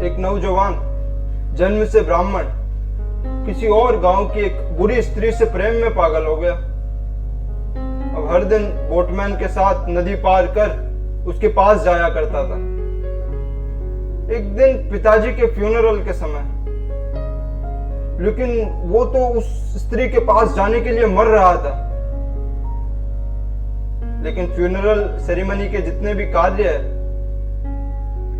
एक नौजवान जन्म से ब्राह्मण किसी और गांव की एक बुरी स्त्री से प्रेम में पागल हो गया। अब हर दिन बोटमैन के साथ नदी पार कर उसके पास जाया करता था। एक दिन पिताजी के फ्यूनरल के समय, लेकिन वो तो उस स्त्री के पास जाने के लिए मर रहा था। लेकिन फ्यूनरल सेरेमनी के जितने भी कार्य है,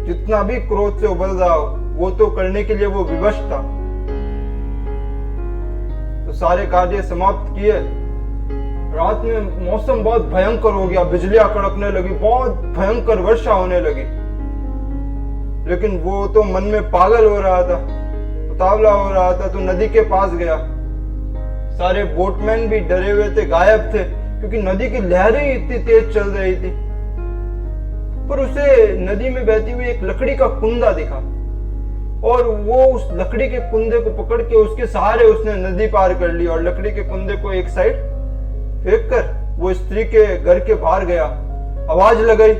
जितना भी क्रोध से उबल रहा हो, वो तो करने के लिए वो विवश था। तो सारे कार्य समाप्त किए। रात में मौसम बहुत भयंकर हो गया, बिजलियां कड़कने लगी, बहुत भयंकर वर्षा होने लगी। लेकिन वो तो मन में पागल हो रहा था, उतावला हो रहा था, तो नदी के पास गया। सारे बोटमैन भी डरे हुए थे, गायब थे, क्योंकि नदी की लहरें इतनी तेज चल रही थी। पर उसे नदी में बहती हुई एक लकड़ी का कुंदा दिखा और वो उस लकड़ी के कुंदे को पकड़ के उसके सहारे उसने नदी पार कर ली और लकड़ी के कुंदे को एक साइड फेंक कर वो स्त्री के घर के बाहर गया। आवाज लगाई।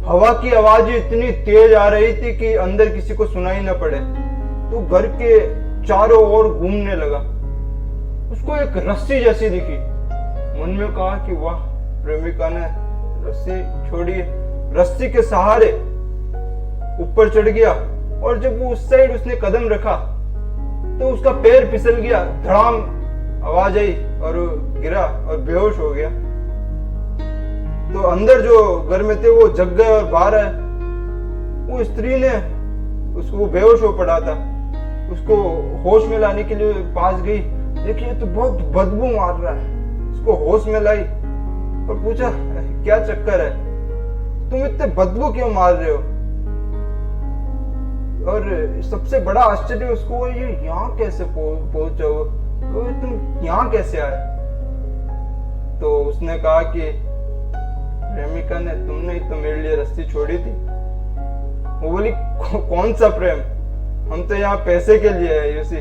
हवा की आवाज इतनी तेज आ रही थी कि अंदर किसी को सुनाई न पड़े। तो घर के चारों ओर घूमने लगा। उसको एक रस्सी जैसी दिखी। मन में कहा कि वाह, प्रेमिका ने रस्सी छोड़ी। रस्सी के सहारे ऊपर चढ़ गया और जब वो उस साइड उसने कदम रखा तो उसका पैर फिसल गया। धड़ाम आवाज आई और गिरा और बेहोश हो गया। तो अंदर जो घर में थे वो जग गए और बाहर आए। वो स्त्री ने उसको, बेहोश हो पड़ा था, उसको होश में लाने के लिए पास गई। देखिए तो बहुत बदबू मार रहा है। उसको होश में लाई और पूछा, क्या चक्कर है, तुम इतने बदबू क्यों मार रहे हो? और सबसे बड़ा आश्चर्य उसको ये यहाँ कैसे पहुंचा हो, तो तुम यहाँ कैसे आए? तो उसने कहा कि प्रेमिका ने, तुमने ही तो मेरे लिए रस्सी छोड़ी थी। वो बोली, कौन सा प्रेम, हम तो यहाँ पैसे के लिए है यूसी।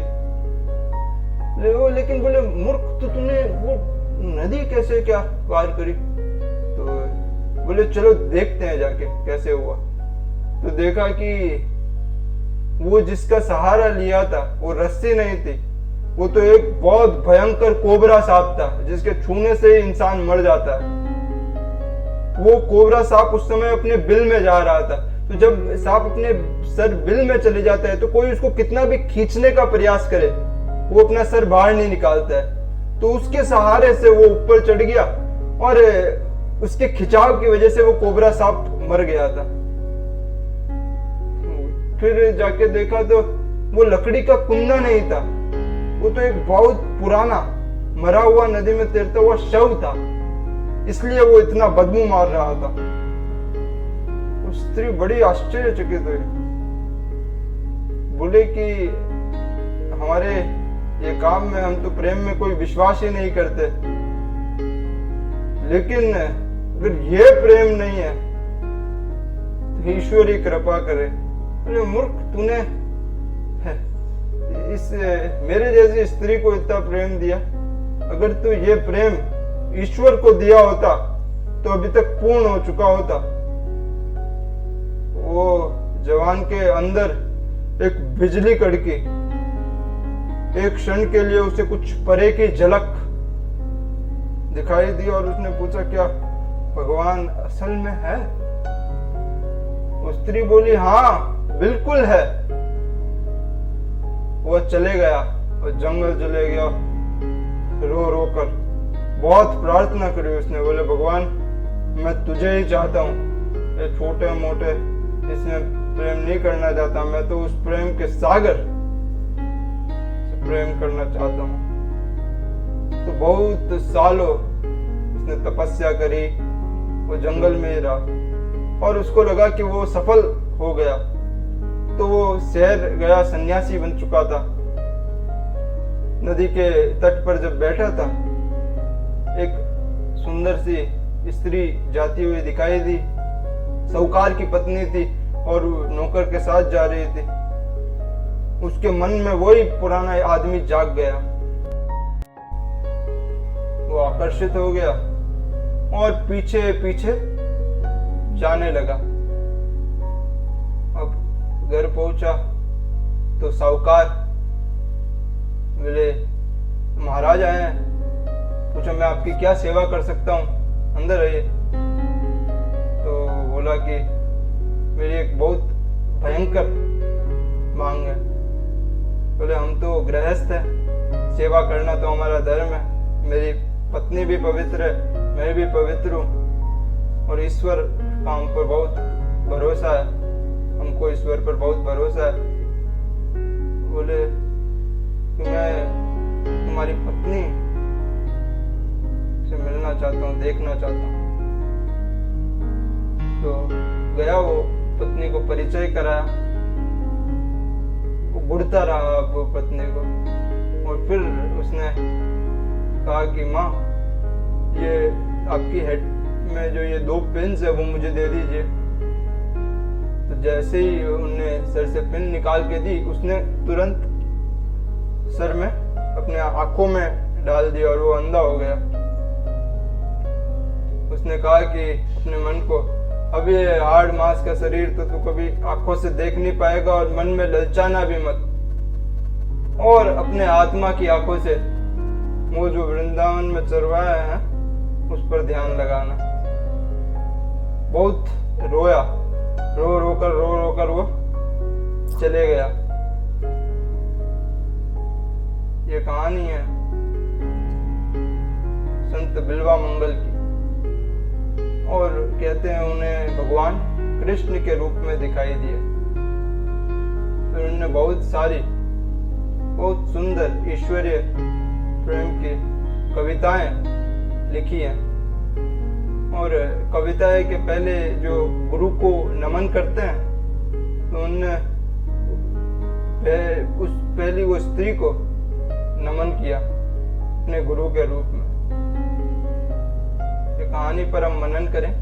लेकिन बोले, मूर्ख, तो तुमने वो नदी कैसे क्या पार करी? तो बोले, चलो देखते हैं जाके कैसे हुआ। तो देखा कि वो जिसका सहारा लिया था वो रस्सी नहीं थी, वो तो एक बहुत भयंकर कोबरा सांप था जिसके छूने से ही इंसान मर जाता है। वो कोबरा सांप उस समय अपने बिल में जा रहा था। तो जब सांप अपने सर बिल में चले जाता है तो कोई उसको कितना भी खींचने का प्रयास करे, वो अपना सर बाहर नहीं निकालता है। तो उसके सहारे से वो ऊपर चढ़ गया और उसके खिंचाव की वजह से वो कोबरा सांप मर गया था। फिर जाके देखा तो वो लकड़ी का कुंदा नहीं था, वो तो एक बहुत पुराना मरा हुआ नदी में तैरता हुआ शव था। इसलिए वो इतना बदबू मार रहा था। वो स्त्री बड़ी आश्चर्यचकित हुई। बोले कि हमारे ये काम में, हम तो प्रेम में कोई विश्वास ही नहीं करते, लेकिन अगर ये प्रेम नहीं है तो ईश्वर ही कृपा करे। अरे मूर्ख, तूने इस मेरे जैसी स्त्री को इतना प्रेम दिया। अगर तू ये प्रेम ईश्वर को दिया होता तो अभी तक पूर्ण हो चुका होता। वो जवान के अंदर एक बिजली कड़की। एक क्षण के लिए उसे कुछ परे की झलक दिखाई दी और उसने पूछा, क्या भगवान असल में है? वो स्त्री बोली, हाँ बिल्कुल है। वो चले गया और जंगल चले गया। रो रो कर बहुत प्रार्थना करी उसने। बोले, भगवान, मैं तुझे ही चाहता हूँ, ये छोटे मोटे इसमें प्रेम नहीं करना चाहता। मैं तो उस प्रेम के सागर से प्रेम करना चाहता हूँ। तो बहुत सालों उसने तपस्या करी, वो जंगल में ही रहा और उसको लगा कि वो सफल हो गया। तो वो शहर गया, सन्यासी बन चुका था। नदी के तट पर जब बैठा था, एक सुंदर सी स्त्री जाती हुई दिखाई दी। साहूकार की पत्नी थी और नौकर के साथ जा रही थी। उसके मन में वही पुराना आदमी जाग गया। वो आकर्षित हो गया और पीछे पीछे जाने लगा। अब घर पहुंचा तो साहूकार बोले, महाराज आए हैं, पूछा मैं आपकी क्या सेवा कर सकता हूँ, अंदर आइए। तो बोला कि मेरी एक बहुत भयंकर मांग है। बोले हम तो गृहस्थ हैं, सेवा करना तो हमारा धर्म है, मेरी पत्नी भी पवित्र है, मैं भी पवित्र हूँ और ईश्वर का हम पर बहुत भरोसा है, हमको ईश्वर पर बहुत भरोसा है। बोले कि मैं तुम्हारी पत्नी से मिलना चाहता हूँ, देखना चाहता हूँ। तो गया, वो पत्नी को परिचय कराया, वो गुड़ता रहा वो पत्नी को, और फिर उसने कहा कि माँ ये आपकी हेड में जो ये 2 पिन्स है वो मुझे दे दीजिए। तो जैसे ही उन्होंने सर से पिन निकाल के दी, उसने तुरंत सर में अपने आंखों में डाल दिया और वो अंधा हो गया। उसने कहा कि अपने मन को, अब ये हार्ड मांस का शरीर तो तू कभी आंखों से देख नहीं पाएगा और मन में ललचाना भी मत, और अपने आत्मा की आंखों से वो जो वृंदावन में चरवाया है उस पर ध्यान लगाना। बहुत रोया, रो रो कर वो चले गया। ये कहानी है संत बिल्वा मंगल की, और कहते हैं उन्हें भगवान कृष्ण के रूप में दिखाई दिए। फिर उन्होंने बहुत सारी बहुत सुंदर ईश्वरीय प्रेम की कविताएं लिखी हैं, और कविताएं के पहले जो गुरु को नमन करते हैं तो उनने उस पहली वो स्त्री को नमन किया अपने गुरु के रूप में। ये कहानी पर हम मनन करें।